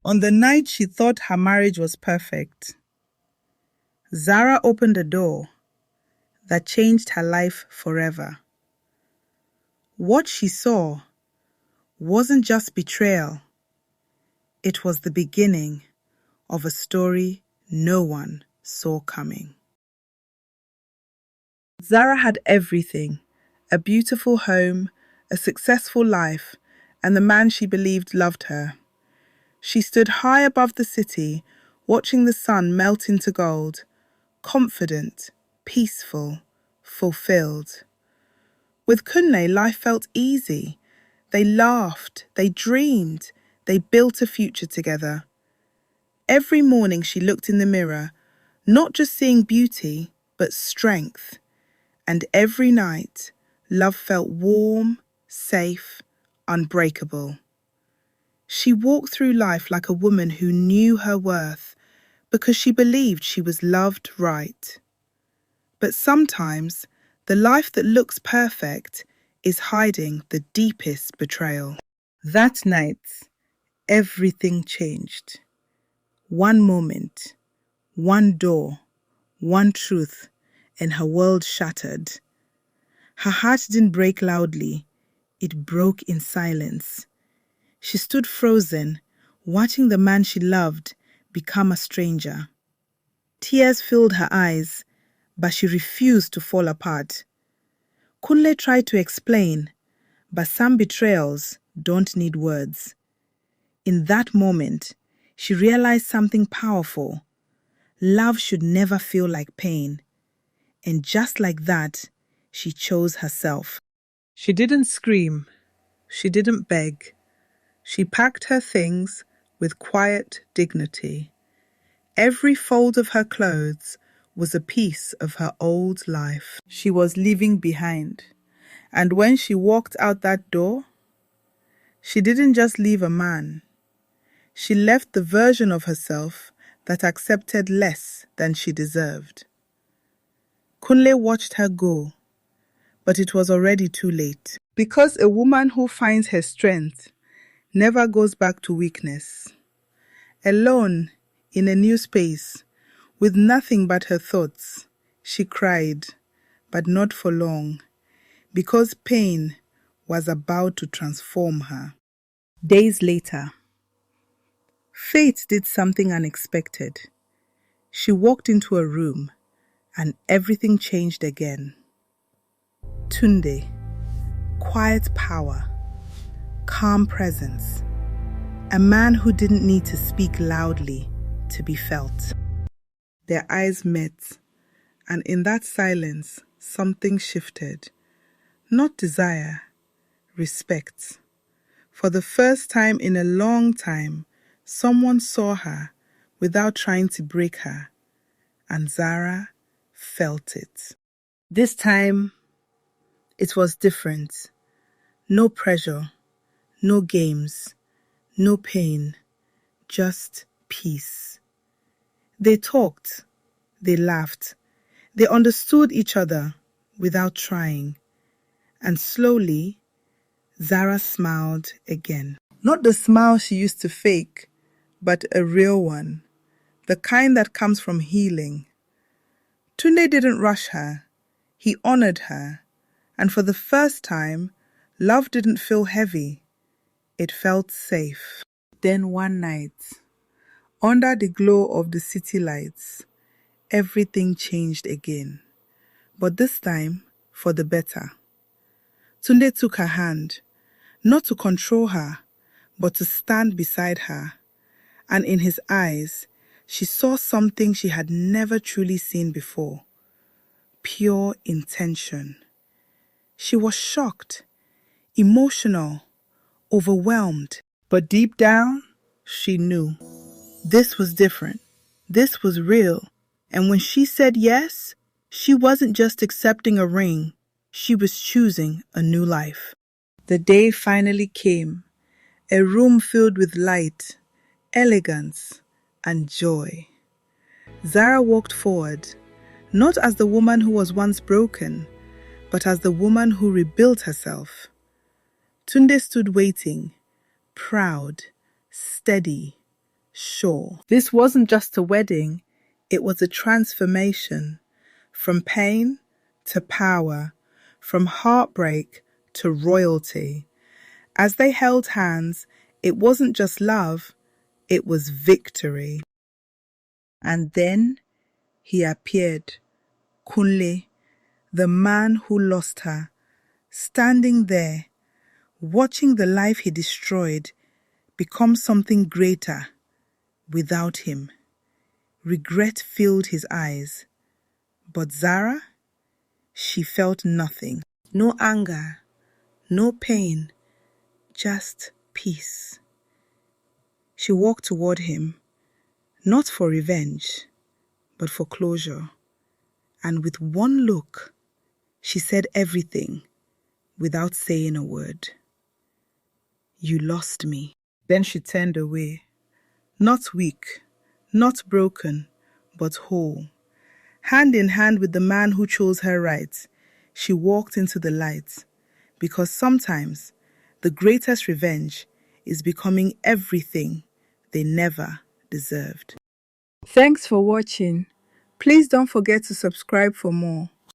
On the night she thought her marriage was perfect, Zara opened a door that changed her life forever. What she saw wasn't just betrayal. It was the beginning of a story no one saw coming. Zara had everything: a beautiful home, a successful life, and the man she believed loved her. She stood high above the city, watching the sun melt into gold, confident, peaceful, fulfilled. With Kunle, life felt easy. They laughed, they dreamed, they built a future together. Every morning she looked in the mirror, not just seeing beauty, but strength. And every night, love felt warm, safe, unbreakable. She walked through life like a woman who knew her worth because she believed she was loved right. But sometimes, the life that looks perfect is hiding the deepest betrayal. That night, everything changed. One moment, one door, one truth, and her world shattered. Her heart didn't break loudly, it broke in silence. She stood frozen, watching the man she loved become a stranger. Tears filled her eyes, but she refused to fall apart. Kunle tried to explain, but some betrayals don't need words. In that moment, she realized something powerful. Love should never feel like pain. And just like that, she chose herself. She didn't scream. She didn't beg. She packed her things with quiet dignity. Every fold of her clothes was a piece of her old life she was leaving behind. And when she walked out that door, she didn't just leave a man. She left the version of herself that accepted less than she deserved. Kunle watched her go, but it was already too late. Because a woman who finds her strength never goes back to weakness. Alone, in a new space, with nothing but her thoughts, she cried, but not for long, because pain was about to transform her. Days later, fate did something unexpected. She walked into a room, and everything changed again. Tunde, quiet power, calm presence, a man who didn't need to speak loudly to be felt. Their eyes met, and in that silence, something shifted. Not desire, respect. For the first time in a long time, someone saw her without trying to break her, and Zara felt it. This time, it was different. No pressure, no games, no pain, just peace. They talked, they laughed, they understood each other without trying. And slowly, Zara smiled again. Not the smile she used to fake, but a real one, the kind that comes from healing. Tunde didn't rush her, he honored her, and for the first time, love didn't feel heavy, it felt safe. Then one night, under the glow of the city lights, everything changed again, but this time for the better. Tunde took her hand, not to control her, but to stand beside her, and in his eyes, she saw something she had never truly seen before: pure intention. She was shocked, emotional, overwhelmed, but deep down, she knew. This was different. This was real. And when she said yes, she wasn't just accepting a ring. She was choosing a new life. The day finally came. A room filled with light, elegance, and joy. Zara walked forward, not as the woman who was once broken, but as the woman who rebuilt herself. Tunde stood waiting, proud, steady, sure. This wasn't just a wedding, it was a transformation. From pain to power, from heartbreak to royalty. As they held hands, it wasn't just love, it was victory. And then he appeared, Kunle, the man who lost her, standing there, watching the life he destroyed become something greater without him. Regret filled his eyes. But Zara, she felt nothing. No anger, no pain, just peace. She walked toward him, not for revenge, but for closure. And with one look, she said everything without saying a word. You lost me. Then she turned away, not weak, not broken, but whole. Hand in hand with the man who chose her right, she walked into the light. Because sometimes the greatest revenge is becoming everything they never deserved. Thanks for watching. Please don't forget to subscribe for more.